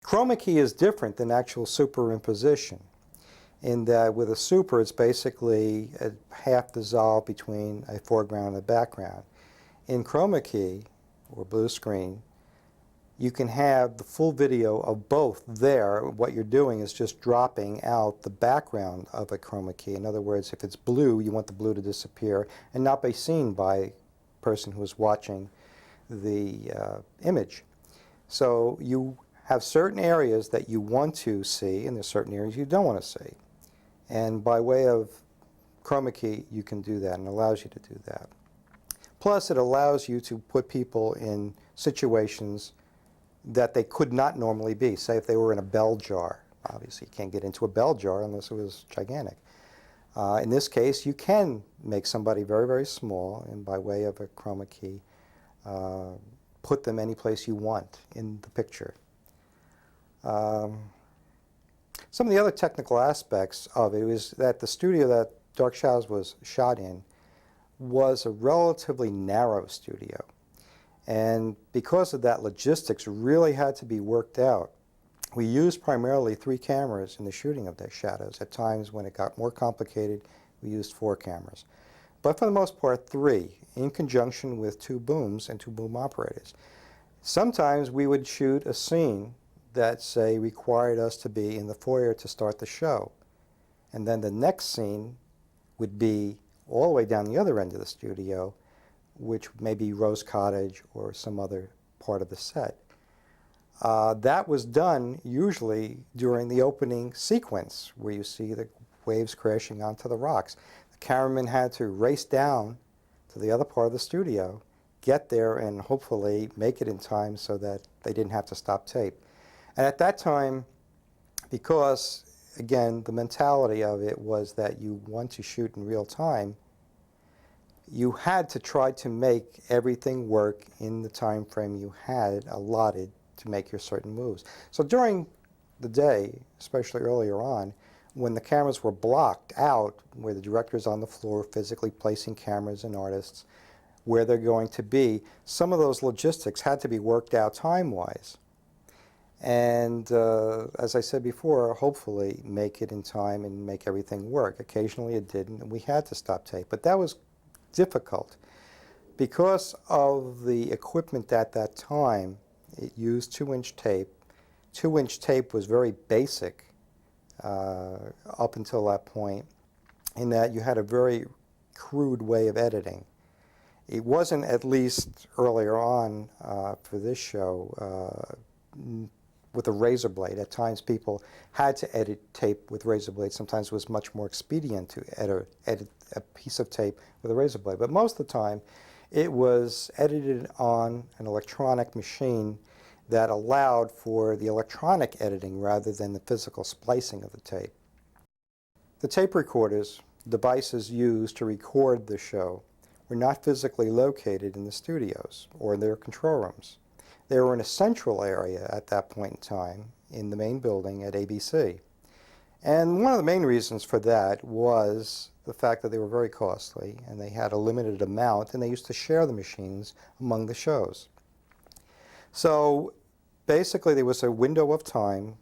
Chroma key is different than actual superimposition in that with a super it's basically a half dissolve between a foreground and a background. In chroma key, or blue screen, you can have the full video of both there. What you're doing is just dropping out the background of a chroma key. In other words, if it's blue, you want the blue to disappear and not be seen by a person who is watching the image. So you have certain areas that you want to see, and there's certain areas you don't want to see. And by way of chroma key, you can do that, and it allows you to do that. Plus, it allows you to put people in situations that they could not normally be. Say if they were in a bell jar. Obviously, you can't get into a bell jar unless it was gigantic. In this case, you can make somebody very, very small, and by way of a chroma key, put them any place you want in the picture. Some of the other technical aspects of it is that the studio that Dark Shadows was shot in was a relatively narrow studio. And because of that, logistics really had to be worked out. We used primarily 3 cameras in the shooting of Dark Shadows. At times when it got more complicated, we used 4 cameras. But for the most part, 3, in conjunction with 2 booms and 2 boom operators. Sometimes we would shoot a scene that, say, required us to be in the foyer to start the show. And then the next scene would be all the way down the other end of the studio, which may be Rose Cottage or some other part of the set. That was done usually during the opening sequence, where you see the waves crashing onto the rocks. The cameraman had to race down to the other part of the studio, get there, and hopefully make it in time so that they didn't have to stop tape. And at that time, because, again, the mentality of it was that you want to shoot in real time, you had to try to make everything work in the time frame you had allotted to make your certain moves. So during the day, especially earlier on, when the cameras were blocked out, where the director's on the floor physically placing cameras and artists, where they're going to be, some of those logistics had to be worked out time-wise. And as I said before, hopefully make it in time and make everything work. Occasionally it didn't, and we had to stop tape. But that was difficult. Because of the equipment at that time, it used 2-inch tape. 2-inch tape was very basic up until that point, in that you had a very crude way of editing. It wasn't, at least earlier on for this show, with a razor blade. At times people had to edit tape with razor blades. Sometimes it was much more expedient to edit a piece of tape with a razor blade. But most of the time it was edited on an electronic machine that allowed for the electronic editing rather than the physical splicing of the tape. The tape recorders, devices used to record the show, were not physically located in the studios or in their control rooms. They were in a central area at that point in time in the main building at ABC. And one of the main reasons for that was the fact that they were very costly and they had a limited amount, and they used to share the machines among the shows. So basically there was a window of time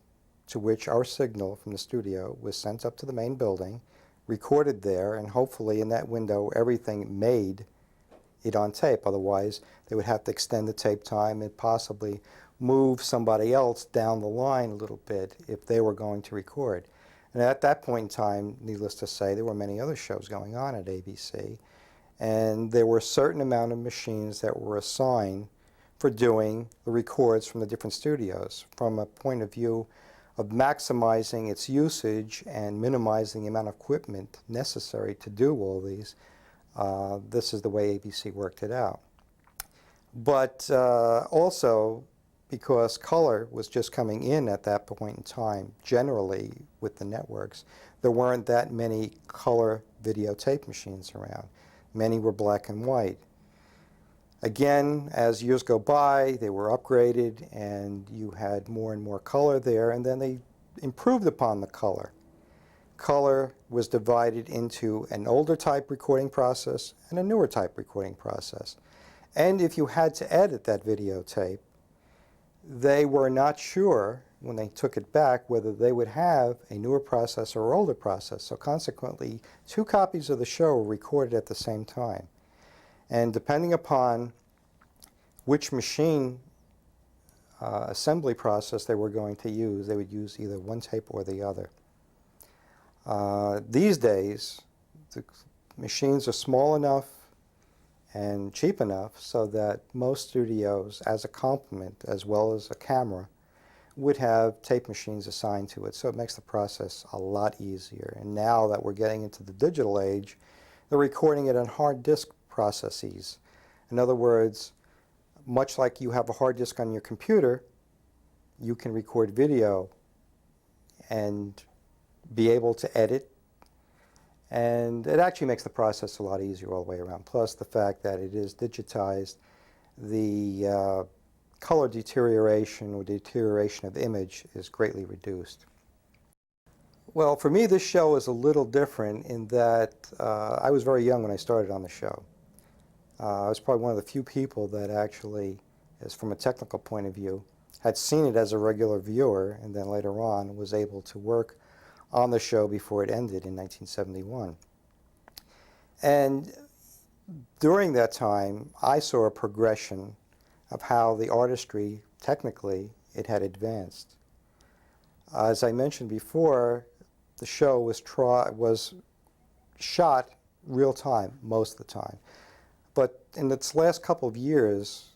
to which our signal from the studio was sent up to the main building, recorded there, and hopefully in that window everything made it on tape. Otherwise they would have to extend the tape time and possibly move somebody else down the line a little bit if they were going to record. And at that point in time, needless to say, there were many other shows going on at ABC, and there were a certain amount of machines that were assigned for doing the records from the different studios from a point of view of maximizing its usage and minimizing the amount of equipment necessary to do all these. This is the way ABC worked it out. But also, because color was just coming in at that point in time, generally with the networks, there weren't that many color videotape machines around. Many were black and white. Again, as years go by, they were upgraded and you had more and more color there, and then they improved upon the color. Color was divided into an older type recording process and a newer type recording process. And if you had to edit that videotape, they were not sure when they took it back, whether they would have a newer processor or older processor. So consequently, 2 copies of the show were recorded at the same time. And depending upon which machine assembly process they were going to use, they would use either one tape or the other. These days, the machines are small enough and cheap enough so that most studios, as a complement, as well as a camera, would have tape machines assigned to it. So it makes the process a lot easier. And now that we're getting into the digital age, they're recording it on hard disk processes. In other words, much like you have a hard disk on your computer, you can record video and be able to edit. And it actually makes the process a lot easier all the way around. Plus the fact that it is digitized, the color deterioration or deterioration of image is greatly reduced. Well, for me, this show is a little different in that I was very young when I started on the show. I was probably one of the few people that actually, as from a technical point of view, had seen it as a regular viewer, and then later on was able to work on the show before it ended in 1971. And during that time, I saw a progression of how the artistry, technically, it had advanced. As I mentioned before, the show was shot real time most of the time. But in its last couple of years,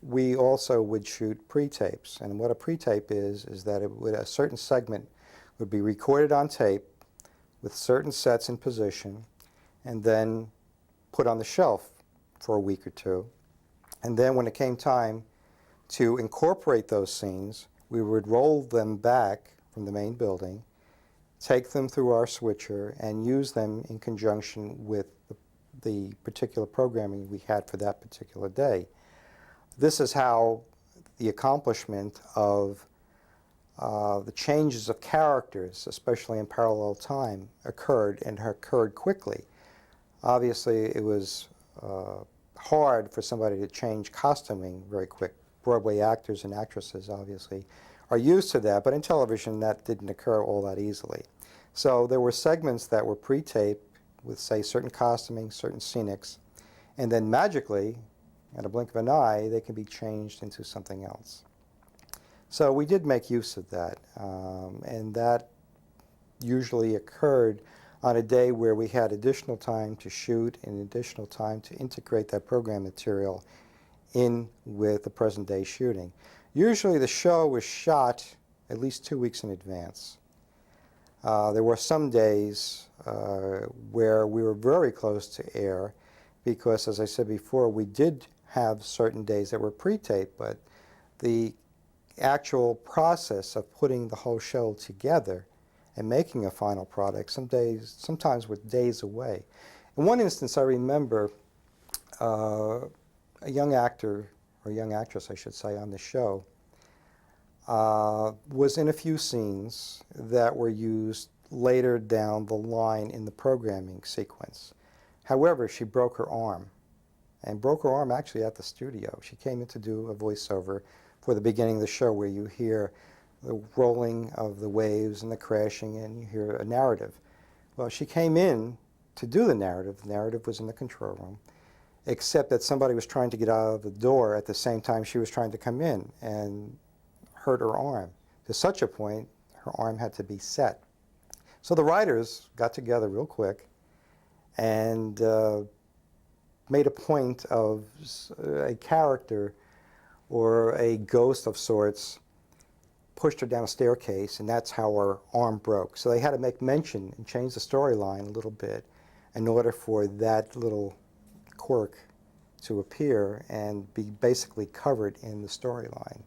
we also would shoot pre-tapes. And what a pre-tape is that a certain segment would be recorded on tape with certain sets in position and then put on the shelf for a week or two. And then when it came time to incorporate those scenes, we would roll them back from the main building, take them through our switcher, and use them in conjunction with the particular programming we had for that particular day. This is how the accomplishment of the changes of characters, especially in parallel time, occurred, and occurred quickly. Obviously, it was hard for somebody to change costuming very quick. Broadway actors and actresses, obviously, are used to that, but in television, that didn't occur all that easily. So there were segments that were pre-taped with, say, certain costuming, certain scenics, and then magically, at a blink of an eye, they can be changed into something else. So we did make use of that, and that usually occurred on a day where we had additional time to shoot and additional time to integrate that program material in with the present day shooting. Usually the show was shot at least 2 weeks in advance. There were some days where we were very close to air because, as I said before, we did have certain days that were pre-taped, but the actual process of putting the whole show together and making a final product sometimes were days away. In one instance, I remember a young actor, or young actress, I should say, on the show was in a few scenes that were used later down the line in the programming sequence. However, she broke her arm, and broke her arm actually at the studio. She came in to do a voiceover for the beginning of the show where you hear the rolling of the waves and the crashing, and you hear a narrative. Well, she came in to do the narrative. The narrative was in the control room, except that somebody was trying to get out of the door at the same time she was trying to come in and hurt her arm. To such a point, her arm had to be set. So the writers got together real quick and made a point of a character or a ghost of sorts pushed her down a staircase, and that's how her arm broke. So they had to make mention and change the storyline a little bit in order for that little quirk to appear and be basically covered in the storyline.